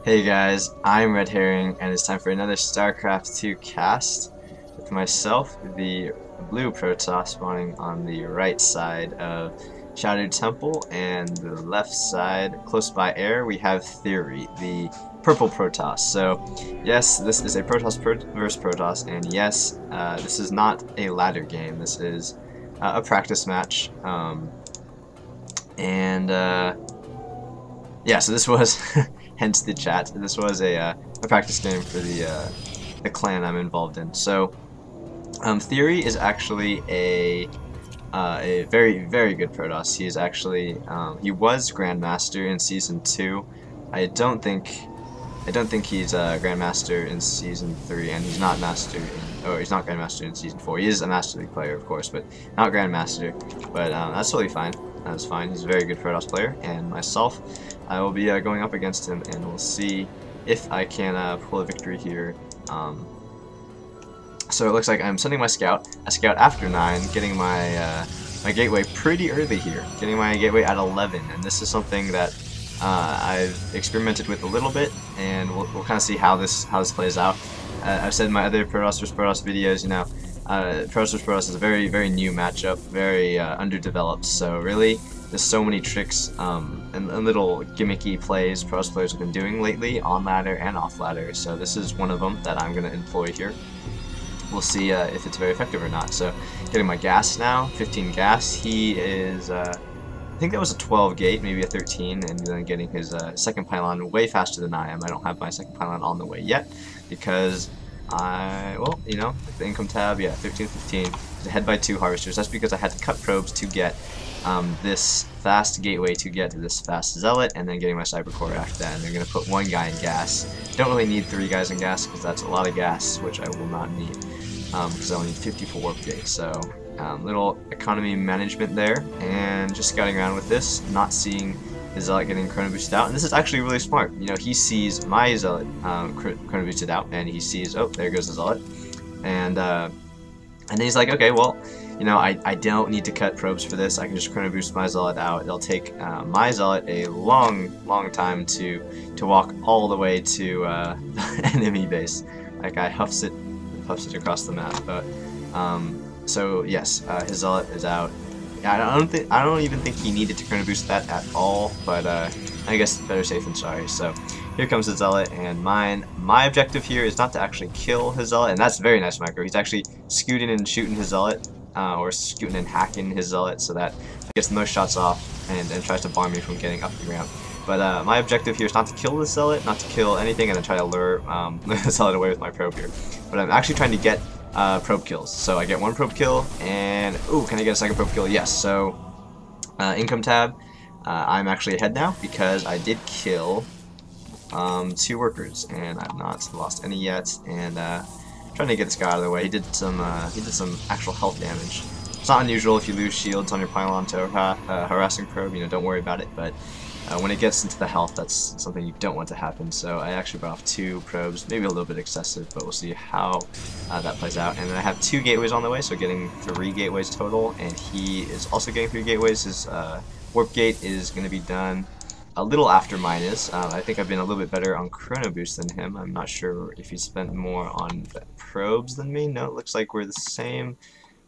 Hey guys, I'm RedHerring, and it's time for another StarCraft 2 cast with myself, the blue Protoss spawning on the right side of Shadowed Temple, and the left side, close by air, we have TheoRy, the purple Protoss. So, yes, this is a Protoss versus Protoss, and yes, this is not a ladder game. This is a practice match, and yeah, so this was, hence the chat. This was a practice game for the clan I'm involved in. So, TheoRy is actually a very very good Protoss. He is actually he was Grandmaster in Season 2. I don't think I don't think he's a Grandmaster in Season 3, and he's not Master in, or he's not Grandmaster in Season 4. He is a Master League player, of course, but not Grandmaster. But that's totally fine. That's fine. He's a very good Protoss player, and myself, I will be going up against him, and we'll see if I can pull a victory here. So it looks like I'm sending my scout, a scout after 9, getting my gateway pretty early here, getting my gateway at 11, and this is something that I've experimented with a little bit, and we'll kind of see how this plays out. I've said in my other Protoss vs Protoss videos, you know, Protoss vs Protoss is a very new matchup, very underdeveloped. So really, there's so many tricks and little gimmicky plays Protoss players have been doing lately on ladder and off ladder. So this is one of them that I'm going to employ here. We'll see if it's very effective or not. So getting my gas now, 15 gas. He is I think that was a 12 gate, maybe a 13, and then getting his second pylon way faster than I am. I don't have my second pylon on the way yet because well, you know, the income tab, yeah, 13, 15, ahead by 2 harvesters. That's because I had to cut probes to get this fast gateway to get to this fast zealot, and then getting my cyber core after that. And they're going to put 1 guy in gas. Don't really need 3 guys in gas because that's a lot of gas, which I will not need because I only need 54 warp gates. So little economy management there, and just scouting around with this, not seeing his zealot getting chrono boosted out. And this is actually really smart. You know, he sees my zealot chrono boosted out, and he sees, oh, there goes the zealot, and then he's like, okay, well, you know, I don't need to cut probes for this. I can just chrono boost my zealot out. It'll take my zealot a long time to walk all the way to the enemy base. Like I huffs it across the map, but so yes, his zealot is out. I don't even think he needed to chrono boost that at all, but I guess better safe than sorry. So here comes the zealot, and my objective here is not to actually kill his zealot, and that's very nice micro. He's actually scooting and shooting his zealot, or scooting and hacking his zealot, so that he gets the most shots off and tries to bar me from getting up the ramp. But my objective here is not to kill the zealot, not to kill anything, and then try to lure the zealot away with my probe here. But I'm actually trying to get probe kills. So I get 1 probe kill, and ooh, can I get a second probe kill? Yes. So income tab, I'm actually ahead now because I did kill 2 workers, and I've not lost any yet. And trying to get this guy out of the way. He did some actual health damage. It's not unusual if you lose shields on your pylon to harassing probe. You know, don't worry about it. But when it gets into the health, that's something you don't want to happen. So I actually brought off 2 probes, maybe a little bit excessive, but we'll see how that plays out. And then I have 2 gateways on the way, so getting 3 gateways total, and he is also getting 3 gateways. His warp gate is going to be done a little after mine is. I think I've been a little bit better on chrono boost than him. I'm not sure if he spent more on probes than me. No, it looks like we're the same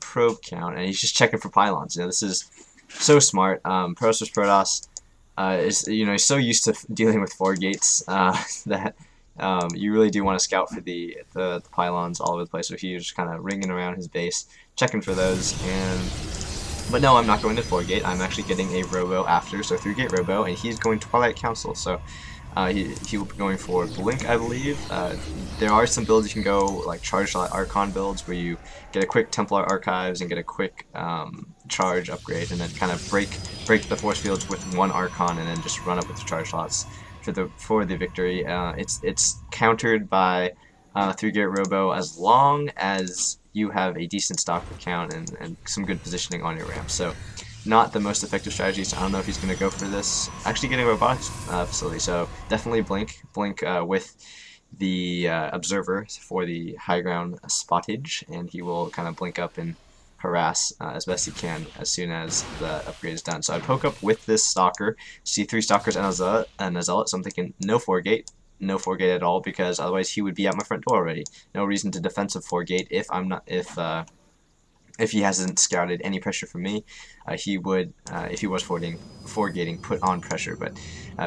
probe count, and he's just checking for pylons. You know, this is so smart. Protoss vs Protoss. Is, you know, he's so used to dealing with 4 gates that you really do want to scout for the pylons all over the place. So he's just kind of ringing around his base, checking for those. But no, I'm not going to 4 gate. I'm actually getting a robo after, so 3 gate robo, and he's going Twilight Council. So he will be going for Blink, I believe. There are some builds you can go, like Charge Archon builds, where you get a quick Templar Archives and get a quick charge upgrade, and then kind of break the force fields with 1 Archon, and then just run up with the charge slots for the victory. It's countered by 3 gate robo as long as you have a decent stock count and some good positioning on your ramp. So not the most effective strategy, so I don't know if he's going to go for this. Actually getting a robotics facility, so definitely blink with the observer for the high ground spottage, and he will kind of blink up and harass as best he can as soon as the upgrade is done. So I poke up with this stalker, see 3 stalkers and a zealot, so I'm thinking no 4 gate, no 4-gate at all, because otherwise he would be at my front door already. No reason to defensive 4-gate if he hasn't scouted any pressure from me. He would, if he was 4-gating, put on pressure, but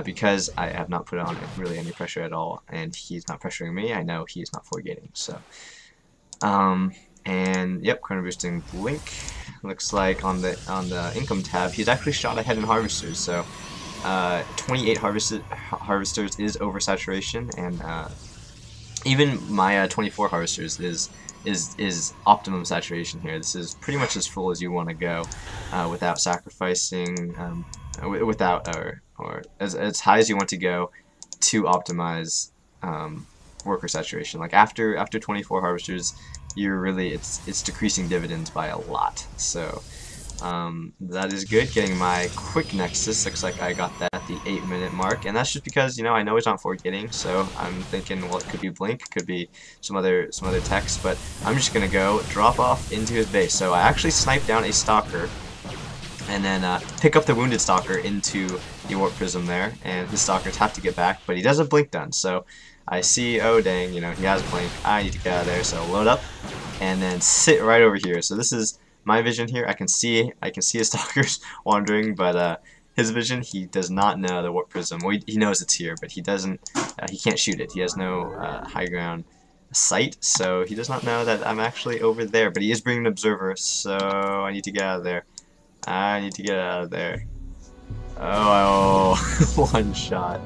because I have not put on really any pressure at all, and he's not pressuring me, I know he's not 4-gating. So, and yep, chrono boosting blink. Looks like on the income tab, he's actually shot ahead in harvesters. So, 28 harvesters is oversaturation, and even my 24 harvesters is optimum saturation here. This is pretty much as full as you want to go, without sacrificing, or as high as you want to go to optimize worker saturation. Like after 24 harvesters, you're really it's decreasing dividends by a lot. So that is good. Getting my quick nexus. Looks like I got that at the 8-minute mark, and that's just because, you know, I know he's not 4-gating, so I'm thinking, well, it could be blink, could be some other text, but I'm just gonna go drop off into his base. So I actually sniped down a stalker, and then pick up the wounded stalker into the warp prism there, and his stalkers have to get back, but he does have blink done. So I see, oh dang, you know, he has blink. I need to get out of there. So load up, and then sit right over here. So this is my vision here. I can see his stalkers wandering, but his vision, he does not know the warp prism. Well, he knows it's here, but he doesn't. He can't shoot it. He has no high ground sight, so he does not know that I'm actually over there. But he is bringing an observer, so I need to get out of there. I need to get out of there. Oh, one shot,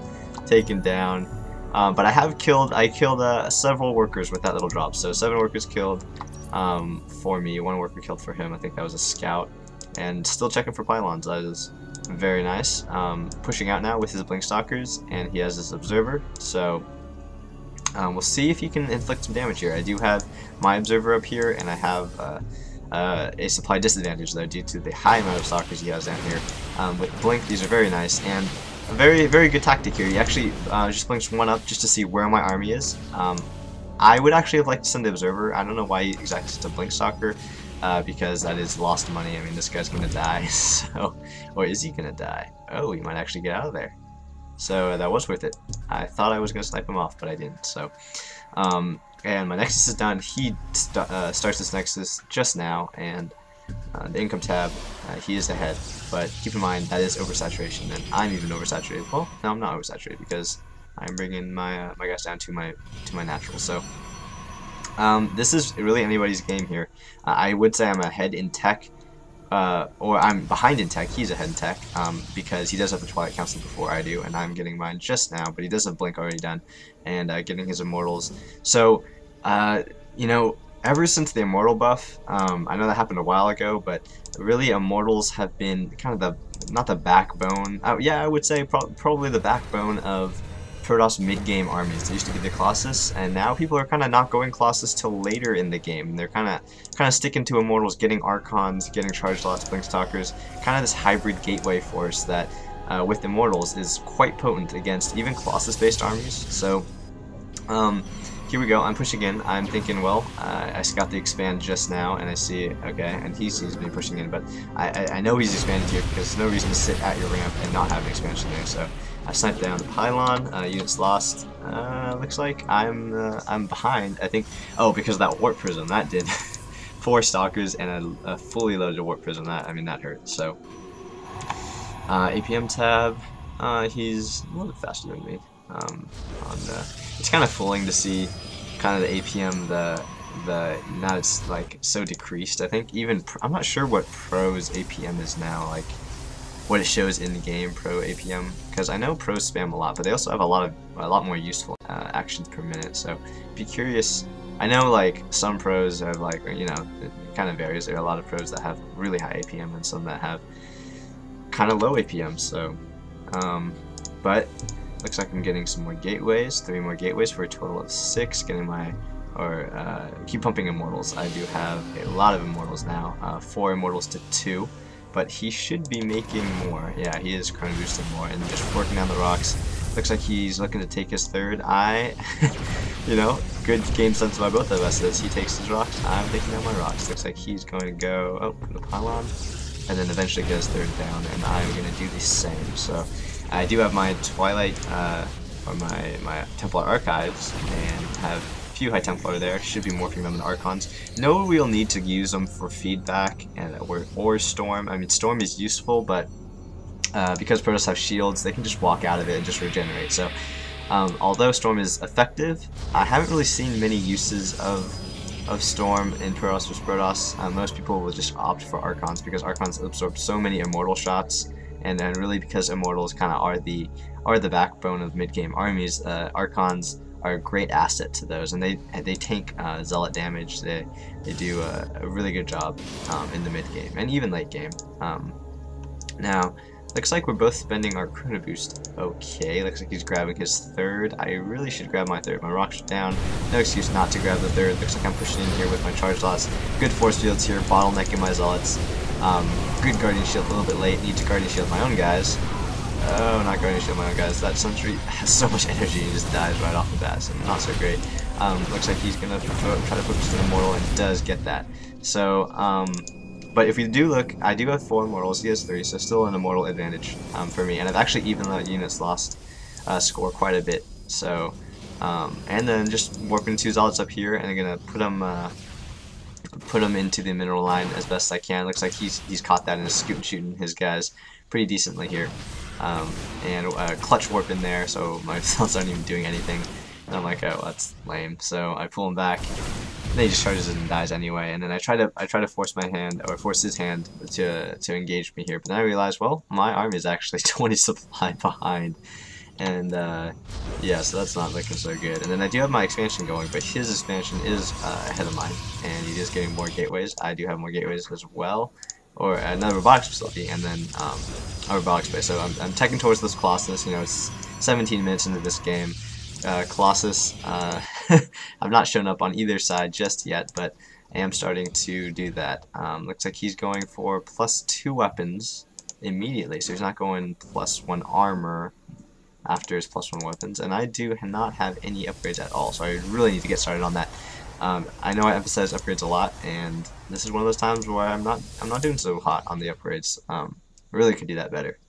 taken down. But I killed several workers with that little drop. So 7 workers killed for me, 1 worker killed for him. I think that was a scout. And still checking for pylons. That is very nice. Pushing out now with his blink stalkers, and he has this observer. So we'll see if he can inflict some damage here. I do have my observer up here, and I have a supply disadvantage though due to the high amount of stalkers he has down here. With blink, these are very nice, and a very good tactic here. He actually just blinks 1 up just to see where my army is. I would actually have liked to send the observer. I don't know why he exactly sent a blink stalker, because that is lost money. I mean, this guy's gonna die. So, or is he gonna die? Oh, he might actually get out of there. So that was worth it. I thought I was gonna snipe him off, but I didn't. So, and my nexus is done. He starts this nexus just now, and the income tab, he is ahead. But keep in mind that is oversaturation, and I'm even oversaturated. Well, no, I'm not oversaturated because I'm bringing my my guys down to my natural. So this is really anybody's game here. I would say I'm ahead in tech, or I'm behind in tech. He's ahead in tech, because he does have the Twilight Council before I do, and I'm getting mine just now. But he does have blink already done, and getting his immortals. So you know, ever since the immortal buff, I know that happened a while ago, but really immortals have been kind of not the backbone. Yeah, I would say probably the backbone of Protoss mid-game armies. They used to be the Colossus, and now people are kind of not going Colossus till later in the game. They're kind of sticking to Immortals, getting Archons, getting Charged Lots, Blink Stalkers, kind of this hybrid gateway force that, with Immortals, is quite potent against even Colossus-based armies. So, here we go. I'm pushing in. I'm thinking, well, I got the expand just now, and I see, okay, and he sees me pushing in, but I know he's expanded here because there's no reason to sit at your ramp and not have an expansion there. So I sniped down the pylon. Units lost. Looks like I'm behind. I think. Oh, because of that warp prism that did 4 stalkers and a fully loaded warp prism. That hurt. So APM tab. He's a little bit faster than me. It's kind of fooling to see kind of the APM now it's like so decreased. I think even I'm not sure what Pro's APM is now, like what it shows in the game Pro APM, because I know Pros spam a lot, but they also have a lot more useful actions per minute. So be curious. I know like some Pros have like, you know, it kind of varies. There are a lot of Pros that have really high APM and some that have kind of low APM. So but looks like I'm getting some more gateways, 3 more gateways for a total of 6. Getting my, keep pumping immortals. I do have a lot of immortals now, 4 immortals to 2, but he should be making more. Yeah, he is chrono boosting more and just working down the rocks. Looks like he's looking to take his 3rd. You know, good game sense by both of us. As he takes his rocks, I'm taking down my rocks. Looks like he's going to go, put a pylon, and then eventually get his 3rd down, and I'm going to do the same. So I do have my Twilight, are my Templar Archives, and have a few High Templar there. Should be morphing them into Archons. No real need to use them for feedback or Storm. I mean, Storm is useful, but because Protoss have shields, they can just walk out of it and just regenerate. So although Storm is effective, I haven't really seen many uses of Storm in Protoss vs Protoss. Most people will just opt for Archons because Archons absorb so many Immortal shots, and then really because Immortals kind of are the backbone of mid-game armies, Archons are a great asset to those, and they tank Zealot damage. They do a really good job in the mid-game and even late game. Now, looks like we're both spending our Chrono Boost. Okay, looks like he's grabbing his third. I really should grab my third. My rocks are down. No excuse not to grab the third. Looks like I'm pushing in here with my charge lots. Good force fields here, bottlenecking my Zealots. Good Guardian Shield a little bit late. Need to Guardian Shield my own guys. Oh, not Guardian Shield my own guys. That Suntree has so much energy and just dies right off the bat, so not so great. Looks like he's going to try to focus an Immortal and does get that. So, but if you do look, I do have 4 Immortals, he has 3, so still an Immortal advantage for me. And I've actually evened the units lost score quite a bit. So, and then just warping 2 Zealots up here, and I'm going to put them into the mineral line as best I can. Looks like he's caught that and is shooting his guys pretty decently here. And clutch warp in there, so my Zealots aren't even doing anything. And I'm like, oh, that's lame. So I pull him back. And he just charges it and dies anyway. And then I try to force my hand, or force his hand to engage me here. But then I realize, well, my army is actually 20 supply behind. And yeah, so that's not looking so good. And then I do have my expansion going, but his expansion is ahead of mine, and he is getting more gateways. I do have more gateways as well, or another robotics facility, and then a robotics base. So I'm teching towards this Colossus. You know, it's 17 minutes into this game. Colossus, I've not shown up on either side just yet, but I am starting to do that. Looks like he's going for +2 weapons immediately, so he's not going +1 armor after his +1 weapons, and I do not have any upgrades at all, so I really need to get started on that. I know I emphasize upgrades a lot, and this is one of those times where I'm not doing so hot on the upgrades. Really could do that better.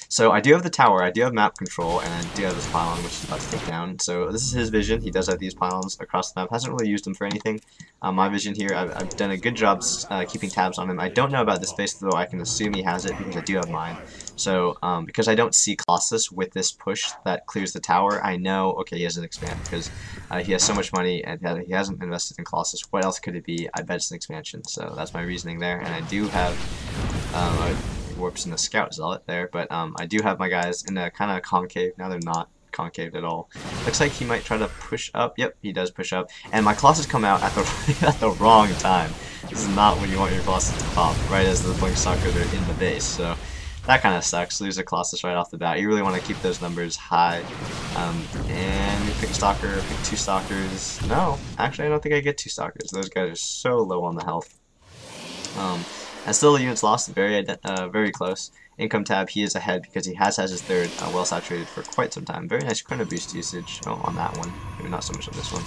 So I do have the tower, I do have map control, and I do have this pylon, which is about to take down. So this is his vision. He does have these pylons across the map. Hasn't really used them for anything. My vision here, I've done a good job keeping tabs on him. I don't know about this base, though I can assume he has it because I do have mine. So because I don't see Colossus with this push that clears the tower, I know, okay, he has an expansion because he has so much money and he hasn't invested in Colossus. What else could it be? I bet it's an expansion. So that's my reasoning there. And I do have warps in the Scout Zealot there, but I do have my guys in a kind of concave. Now they're not concave at all. Looks like he might try to push up. Yep, he does push up. And my Colossus come out at the wrong time. This is not when you want your Colossus to pop, right as the Blink Stalkers are in the base. So that kind of sucks. Lose a Colossus right off the bat. You really want to keep those numbers high. And you pick a Stalker, pick 2 Stalkers. No, actually I don't think I get 2 Stalkers. Those guys are so low on the health. And still the units lost, very close. Income tab, he is ahead because he has his third well saturated for quite some time. Very nice Chrono Boost usage on that one. Maybe not so much on this one.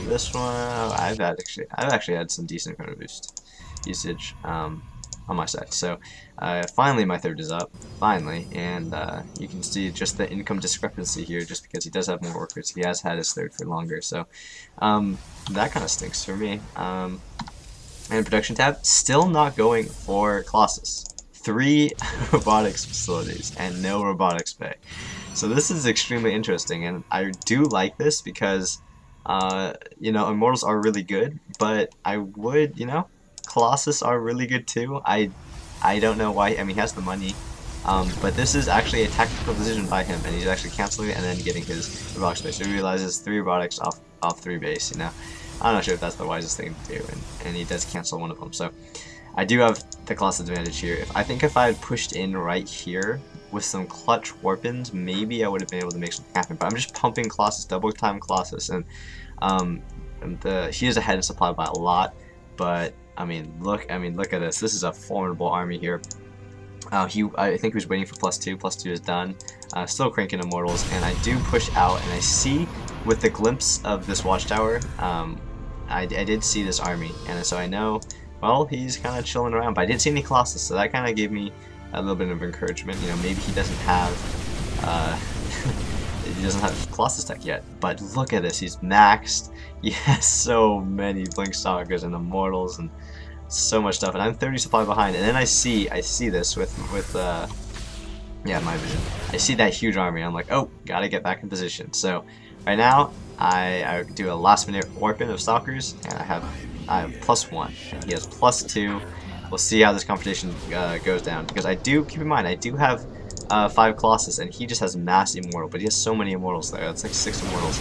This one, I've actually had some decent Chrono Boost usage on my side. So finally my third is up, finally, and you can see just the income discrepancy here just because he does have more workers. He has had his third for longer, so that kind of stinks for me. And production tab, still not going for Colossus. 3 robotics facilities and no robotics bay. So this is extremely interesting, and I do like this because, you know, Immortals are really good, but I would, you know, Colossus are really good too. I don't know why. I mean, he has the money, but this is actually a tactical decision by him, and he's actually canceling it and then getting his robotics base. So he realizes 3 robotics off 3 base, you know. I'm not sure if that's the wisest thing to do, and he does cancel one of them. So I do have the Colossus advantage here. I think if I had pushed in right here with some clutch warpins, maybe I would have been able to make something happen. But I'm just pumping Colossus, double time Colossus, and he is ahead in supply by a lot. But I mean, look at this. This is a formidable army here. I think he was waiting for +2. +2 is done. Still cranking Immortals, and I do push out, and I see with the glimpse of this watchtower, I did see this army, and so I know, well, he's kind of chilling around, but I didn't see any Colossus, so that kind of gave me a little bit of encouragement. You know, maybe he doesn't have he doesn't have Colossus tech yet. But look at this, he's maxed. He has so many Blink Stalkers and Immortals and so much stuff, and I'm 30 supply behind. And then I see this with yeah, my vision. I see that huge army. I'm like, oh, gotta get back in position. So right now I do a last minute warping of Stalkers, and I have +1. And he has +2. We'll see how this competition goes down, because I do keep in mind I do have 5 Colossus, and he just has mass Immortal, but he has so many Immortals there. That's like 6 Immortals.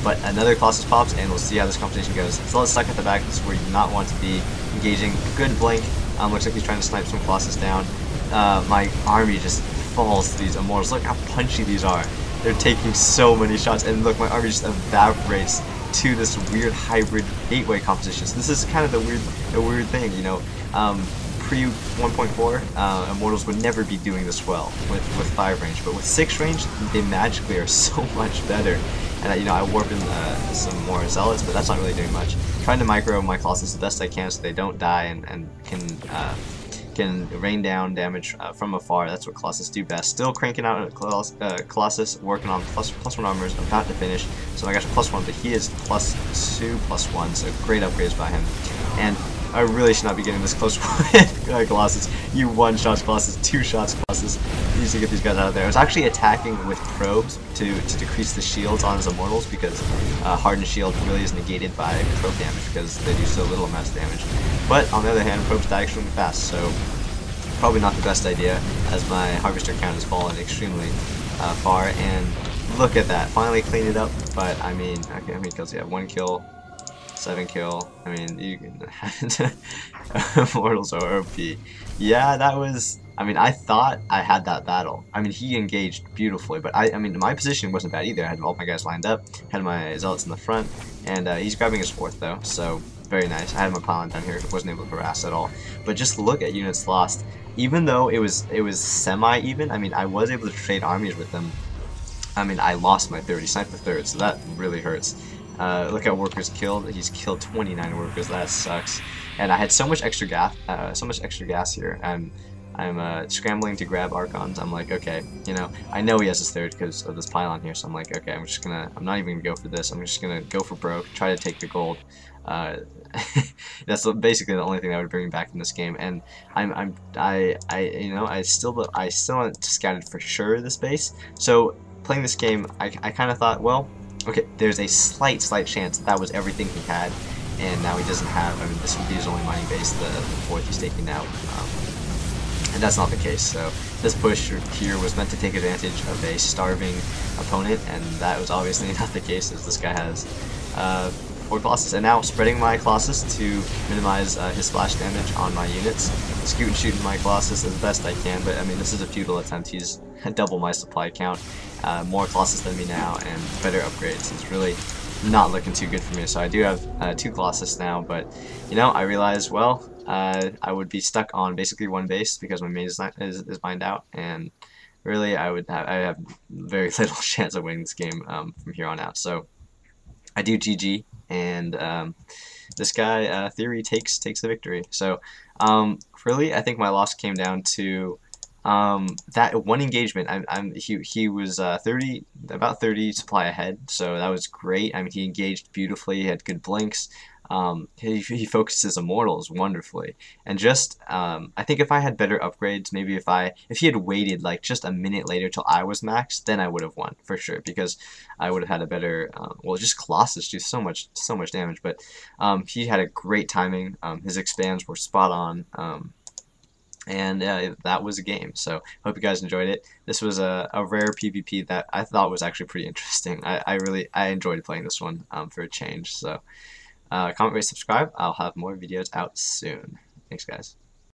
But another Colossus pops, and we'll see how this competition goes. Still it's stuck at the back. This is where you do not want to be engaging. Good blink. Looks like he's trying to snipe some Colossus down. My army just falls to these Immortals. Look how punchy these are. They're taking so many shots, and look, my army just evaporates to this weird hybrid gateway composition. So this is kind of the weird thing, you know. Pre 1.4, Immortals would never be doing this well with 5 range, but with 6 range, they magically are so much better. And you know, I warp in some more Zealots, but that's not really doing much. Trying to micro my Colossus the best I can so they don't die and can rain down damage from afar. That's what Colossus do best. Still cranking out Colossus, working on +1 armors, about to finish. So I got +1, but he is +2, +1, so great upgrades by him. And I really should not be getting this close with Colossus. You 1-shot Colossus, 2-shots Colossus. You need to get these guys out of there. I was actually attacking with probes to decrease the shields on his Immortals, because hardened shield really is negated by probe damage because they do so little mass damage. But on the other hand, probes die extremely fast, so probably not the best idea, as my Harvester count has fallen extremely far. And look at that, finally clean it up. But I mean, okay, how many kills do you have? 1 kill. 7 kill. I mean, you can. Immortals are OP. Yeah, that was. I mean, I thought I had that battle. I mean, he engaged beautifully, but I mean, my position wasn't bad either. I had all my guys lined up, had my Zealots in the front, and he's grabbing his 4th though, so very nice. I had my pylon down here, wasn't able to harass at all. But just look at units lost. Even though it was semi-even, I mean, I was able to trade armies with them. I mean, I lost my 30, sniped the 3rd, so that really hurts. Look at workers killed. He's killed 29 workers. That sucks. And I had so much extra gas here. I'm scrambling to grab Archons. I'm like, okay, you know, I know he has his 3rd because of this pylon here. So I'm like, okay, I'm not even gonna go for this. I'm just gonna go for broke, try to take the gold. That's basically the only thing that would bring me back in this game. And I still haven't scouted for sure this base. So playing this game, I kind of thought, well, okay, there's a slight chance that was everything he had, and now he doesn't have. I mean, this would be his only mining base, the 4th he's taking out, and that's not the case. So this push here was meant to take advantage of a starving opponent, and that was obviously not the case, as this guy has 4 Colossus. And now spreading my Colossus to minimize his splash damage on my units, scoot and shooting my Colossus as best I can. But I mean, this is a futile attempt. He's double my supply count. More Colossus than me now, and better upgrades. It's really not looking too good for me. So I do have 2 Colossus now, but you know, I realized, well, I would be stuck on basically 1 base because my main is mined out, and really I have very little chance of winning this game from here on out. So I do GG, and this guy TheoRy takes the victory. So really, I think my loss came down to that one engagement. He was about 30 supply ahead, so that was great. I mean, he engaged beautifully. He had good blinks. He focuses Immortals wonderfully, and just I think if I had better upgrades, maybe if he had waited like just a minute later till I was maxed, then I would have won for sure, because I would have had a better well, just Colossus do so much damage. But he had a great timing. His expands were spot on. And that was a game. So hope you guys enjoyed it. This was a rare PvP that I thought was actually pretty interesting. I enjoyed playing this one for a change. So comment, rate, subscribe. I'll have more videos out soon. Thanks, guys.